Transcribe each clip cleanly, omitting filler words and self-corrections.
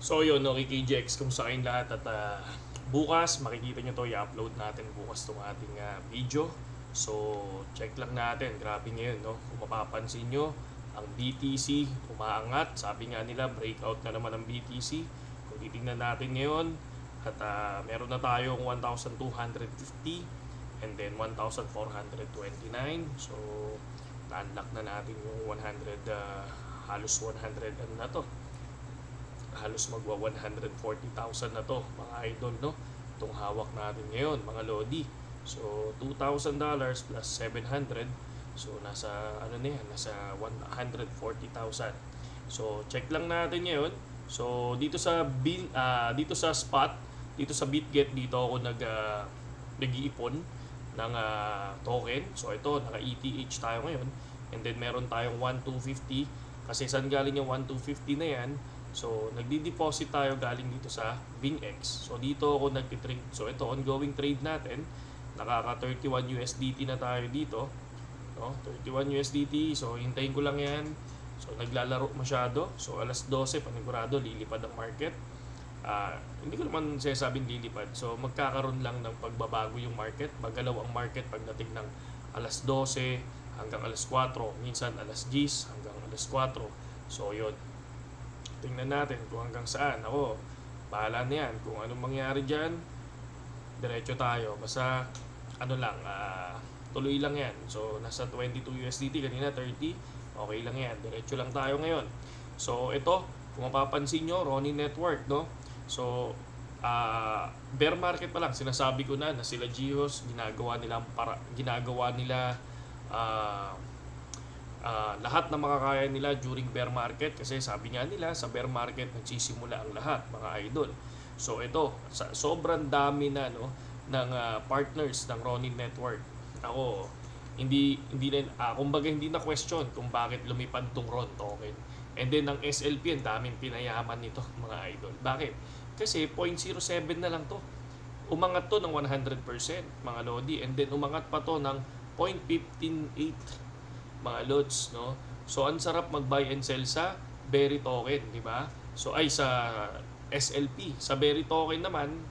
So yun, no, KJX, kung sa akin lahat at bukas, makikita nyo to, i-upload natin bukas tong ating video. So, check lang natin, grabe ngayon, no? Kung mapapansin nyo, ang BTC umaangat, sabi nga nila, breakout na naman ang BTC. Kung titingnan natin ngayon, at meron na tayong 1,250 and then 1,429. So, na-unlock na natin yung 100, halos 100 ano na to, halos magwa 140,000 na to mga idol, no, itong hawak natin ngayon mga lodi. So $2,000 plus 700, so nasa ano na yan, nasa 140,000. So check lang natin ngayon. So dito sa dito sa spot, dito sa Bitget, dito ako nag-iipon ng token. So ito, naka ETH tayo ngayon, and then meron tayong 1,250. Kasi saan galing yung 1,250 na yan? So, nagdi-deposit tayo galing dito sa BingX. So, dito ako nagtitrade. So, ito, ongoing trade natin. Nakaka 31 USDT na tayo dito. No? 31 USDT. So, hintayin ko lang yan. So, naglalaro masyado. So, alas 12, panigurado, lilipad ang market. Hindi ko naman sinasabing lilipad. So, magkakaroon lang ng pagbabago yung market. Magalaw ang market pagdating ng alas 12 hanggang alas 4. Minsan alas 10 hanggang alas 4. So, yun. Tingnan natin kung hanggang saan. Ako, bahala na yan. Kung anong mangyari dyan, diretso tayo. Basta, ano lang, tuloy lang yan. So, nasa 22 USDT, kanina 30. Okay lang yan. Diretso lang tayo ngayon. So, ito, kung mapapansin nyo, Ronin Network, no? So, bear market pa lang. Sinasabi ko na sila Gios, ginagawa nila lahat na makakaya nila during bear market, kasi sabi nga nila sa bear market nagsisimula ang lahat, mga idol. So ito, sobrang dami na, no, ng partners ng Ronin Network. Ako, hindi na kumbaga hindi na question kung bakit lumipad tong RON token. And then ang SLP, ang daming pinayaman nito, mga idol. Bakit? Kasi 0.07 na lang to. Umangat to ng 100%, mga lodi, and then umangat pa to ng 0.158, mga lods, no? So ang sarap mag-buy and sell sa Berry token, di ba? So ay sa SLP, sa Berry token naman,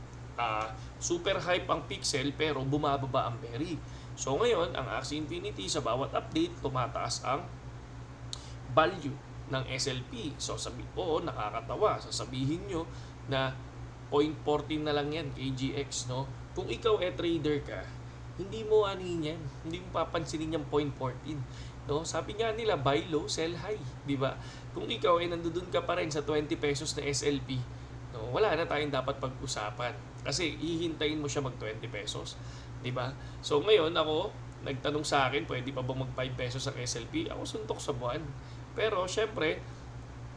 super hype ang Pixel pero bumababa ang Berry. So ngayon, ang Axie Infinity sa bawat update tumataas ang value ng SLP. So sabi ko, nakakatawa, sasabihin nyo na 0.14 na lang yan KGX, no? Kung ikaw trader ka, hindi mo anin yan, hindi mo papansinin yung 0.14. No, sabi nga nila, buy low, sell high, di ba? Kung ikaw ay nandoon ka pa rin sa 20 pesos na SLP, no, wala na tayong dapat pag-usapan. Kasi hihintayin mo siya mag 20 pesos, di ba? So ngayon ako, nagtanong sa akin, pwede pa ba mag 5 pesos ang SLP? Ako suntok sa buwan. Pero syempre,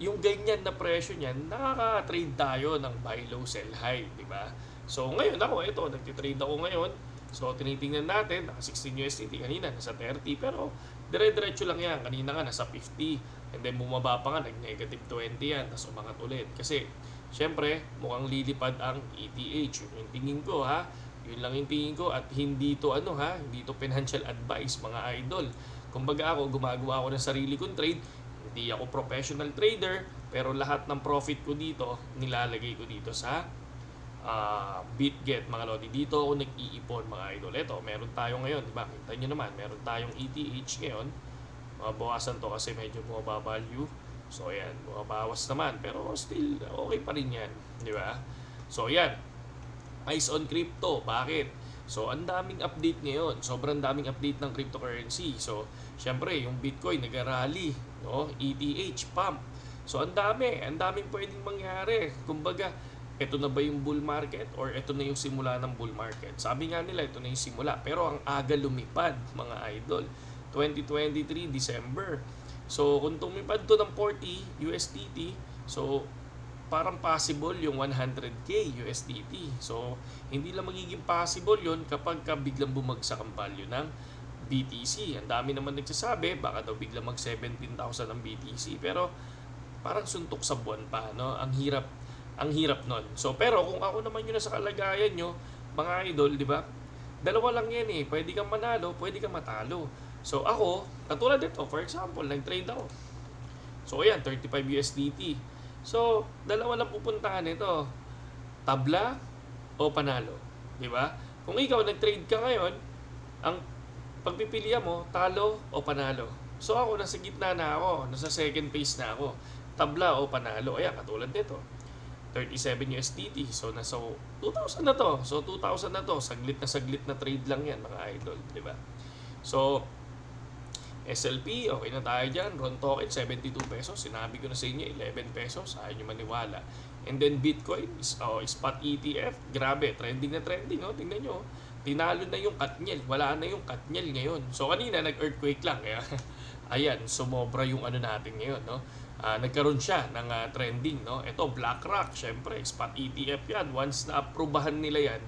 yung ganyan na presyo niyan, nakaka-trade tayo ng buy low, sell high, di ba? So ngayon ako, ito, nagtitrade ako ngayon. So tinitingnan natin, naka 16 USDT kanina, nasa 30, pero dire-diretso lang yan. Kanina nga nasa 50, and then bumaba pa nga, nag-negative 20 yan, tapos umangat ulit. Kasi syempre, mukhang lilipad ang ETH. Yun yung tingin ko, ha. Yun lang yung tingin ko, at hindi to hindi to financial advice, mga idol. Kumbaga ako, gumagawa ako ng sarili kong trade. Hindi ako professional trader, pero lahat ng profit ko dito, nilalagay ko dito sa Bitget, mga lodi. Dito ako nag-iipon, mga idol. Ito, meron tayo ngayon, diba? Kita nyo naman, meron tayong ETH ngayon. Mabawasan to kasi medyo bumaba value. So ayan, bumabawas naman, pero still okay pa rin yan, di ba? So ayan, eyes on crypto. Bakit? So ang daming update ngayon, sobrang daming update ng cryptocurrency. So syempre yung Bitcoin nag-rally, no? ETH pump. So ang daming pwedeng mangyari. Kumbaga, ito na ba yung bull market or ito na yung simula ng bull market? Sabi nga nila ito na yung simula, pero ang aga lumipad, mga idol. 2023 December. So kung tumipad to ng 40 USDT, so parang possible yung 100k USDT. So hindi lang magiging possible yon kapag biglang bumagsak ang value ng BTC. Ang dami naman nagsasabi baka daw biglang mag 17,000 ang BTC, pero parang suntok sa buwan pa, no? Ang hirap nun. So, pero kung ako naman yun na sa kalagayan nyo, mga idol, di ba? Dalawa lang yan eh. Pwede kang manalo, pwede kang matalo. So, ako, katulad dito, for example, nag-trade ako. So, ayan, 35 USDT. So, dalawa lang pupuntahan nito. Tabla o panalo. Di ba? Kung ikaw nag-trade ka ngayon, ang pagpipilian mo, talo o panalo. So ako, nasa gitna na ako. Nasa second phase na ako. Tabla o panalo. Ayan, katulad nito. 37 USDT. So, nasa 2,000 na to. So, 2,000 na to. Saglit na trade lang yan, mga idol. Di ba? So, SLP, okay na tayo dyan. RON token, 72 pesos. Sinabi ko na sa inyo, 11 pesos. Ayaw nyo maniwala. And then Bitcoin, spot ETF. Grabe, trending na trending. Oh. Tingnan nyo. Tinalo na yung Katniel. Wala na yung Katniel ngayon. So, kanina, nag-earthquake lang. Kaya, ayan, sumobra yung ano natin ngayon. No? Nagkaroon siya ng trending. No? Ito, BlackRock. Syempre, spot ETF yan. Once na-aprobahan nila yan,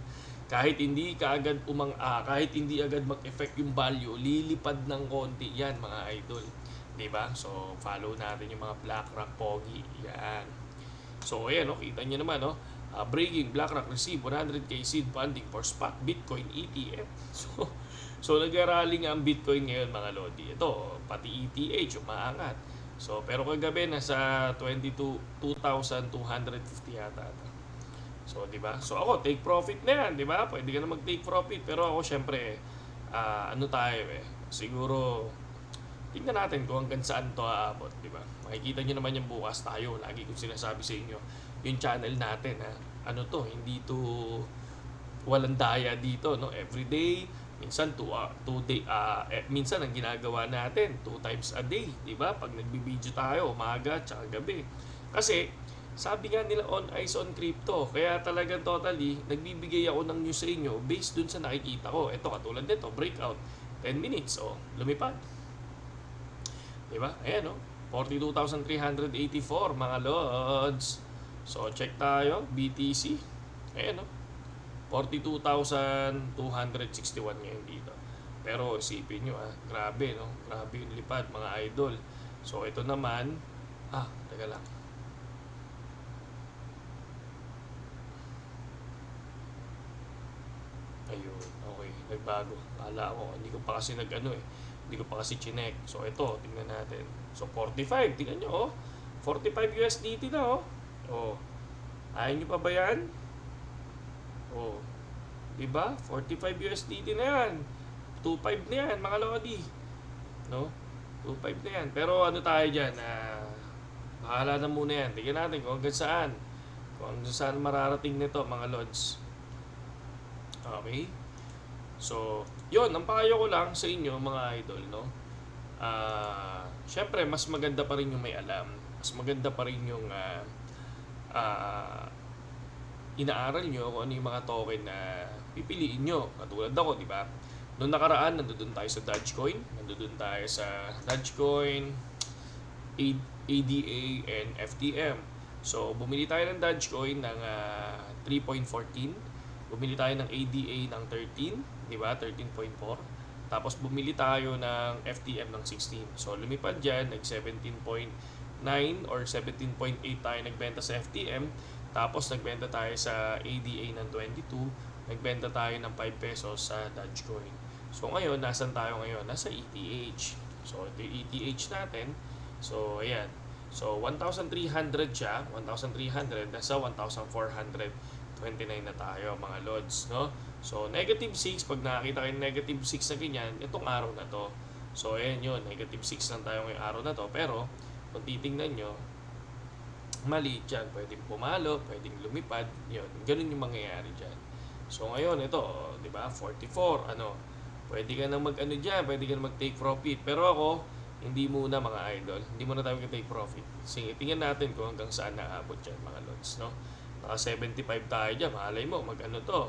kahit hindi agad mag-effect yung value, lilipad ng konti yan, mga idol. 'Di ba? So, follow natin yung mga BlackRock pogi. Yan. So, ayan, kita niyo naman, breaking BlackRock receive 100k seed funding for spot Bitcoin ETF. So nag-rally nga ang Bitcoin ngayon, mga lodi. Ito, pati ETH umaangat. So, pero kagabi nasa 2,250 yata. So, di ba? So, ako, take profit na yan, di ba? Pwede ka na mag-take profit. Pero ako, syempre, siguro, tingnan natin kung hanggang saan to aabot, di ba? Makikita nyo naman yung bukas tayo. Lagi kong sinasabi sa inyo, yung channel natin, ano to, hindi to walang daya dito, no? Every day, minsan minsan ang ginagawa natin 2 times a day, di ba? Pag nagbibideo tayo, umaga, tsaka gabi. Kasi, sabi nga nila on ice on crypto. Kaya talagang totally, nagbibigay ako ng news sa inyo based dun sa nakikita ko. Ito, katulad nito, breakout. 10 minutes, lumipad. Diba? Ayan, 42,384, mga lods. So, check tayo, BTC. Ayan, 42,261 ngayon dito. Pero, isipin nyo, grabe, Grabe yung lipad, mga idol. So, ito naman, teka lang. Ayun, okay, nagbago. Kala ko, hindi ko pa kasi hindi ko pa kasi chinek. So, ito, tingnan natin. So, 45, tingnan nyo, 45 USDT na, ayaw nyo pa ba yan? Diba? 45 USDT na yan. 2.5 na yan, mga lodi. No? 2.5 na yan. Pero ano tayo dyan? Bahala na muna yan. Tingnan natin kung hanggang saan. Kung hanggang saan mararating nito, mga lods. Okay? So, yun, ang payo ko lang sa inyo, mga idol, syempre, mas maganda pa rin yung may alam. Mas maganda pa rin yung inaaral nyo kung ano yung mga token na pipiliin nyo. Katulad ako, di ba? Noong nakaraan, nandoon tayo sa Dogecoin. Nandoon tayo sa Dogecoin, ADA, and FTM. So, bumili tayo ng Dogecoin ng 3.14. Bumili tayo ng ADA ng 13, di ba? 13.4. Tapos bumili tayo ng FTM ng 16. So lumipad diyan, nag 17.9 or 17.8 tayo nagbenta sa FTM. Tapos nagbenta tayo sa ADA ng 22. Nagbenta tayo ng 5 pesos sa Dogecoin. So ngayon, nasan tayo ngayon? Nasa ETH. So ito yung ETH natin. So ayan. So 1,300 siya. 1,300 nasa 1,429 na tayo, mga lods, no? So, negative 6, pag nakakita kayo negative 6 na ganyan, itong araw na to. So, ayan yun, negative 6 lang tayo ngayong araw na to. Pero, kung titingnan nyo, maliit yan. Pwedeng pumalo, pwedeng lumipad, yun. Ganun yung mangyayari dyan. So, ngayon, ito, di ba, 44, pwede ka nang pwede ka nang mag-take profit. Pero ako, hindi muna, mga idol. Hindi muna tayo mag-take profit. Sige, tingnan natin kung hanggang saan naabot dyan, mga lods, no? 75 tayo dyan, malay mo, mag 3,000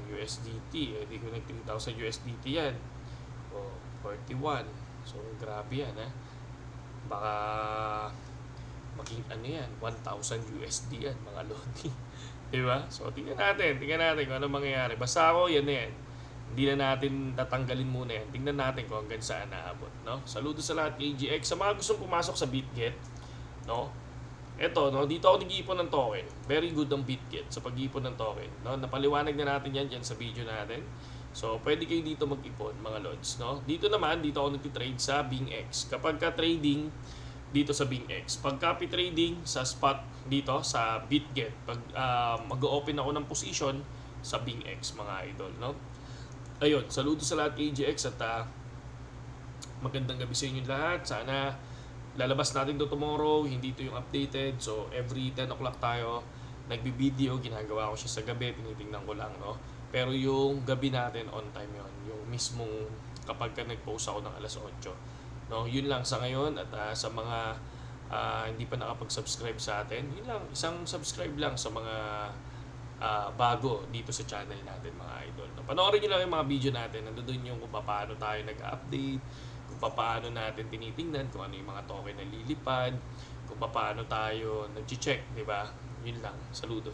USDT, hindi ko nag 3,000 USDT yan, 41, so grabe yan, baka maging 1,000 USD yan, mga lodi. Diba? So tingnan natin kung ano mangyayari. Basta ako, yan na yan, hindi na natin tatanggalin muna yan, tingnan natin kung hanggang saan naabot, no? Saludo sa lahat, KGX, sa mga gustong pumasok sa BitGet, no? Eto, dito ako nag-iipon ng token. Very good ang BitGet sa pag-iipon ng token. No? Napaliwanag na natin yan dyan sa video natin. So, pwede kayo dito mag-ipon, mga lods. No? Dito ako nag-trade sa BingX. Kapag ka trading, dito sa BingX. Pag copy trading sa spot dito sa BitGet, pag mag-open ako ng position sa BingX mga idol, no? Ayun, saludo sa lahat AGX at magandang gabi sa inyo lahat. Sana lalabas natin to tomorrow, hindi ito yung updated. So every 10 o'clock tayo nagbi-video, ginagawa ko siya sa gabi, tinitingnan ko lang, no? Pero yung gabi natin on time yon, yung mismong kapag ka nag-post ako ng alas 8. No, yun lang sa ngayon at sa mga hindi pa nakapag-subscribe sa atin, yun lang, isang subscribe lang sa mga bago dito sa channel natin mga idol. No, panoorin nyo lang yung mga video natin, nandoon yung kung paano tayo nag-update, kung paano natin tinitingnan, kung ano yung mga token na lilipad, kung paano tayo nag-check, di ba? Yun lang, saludo.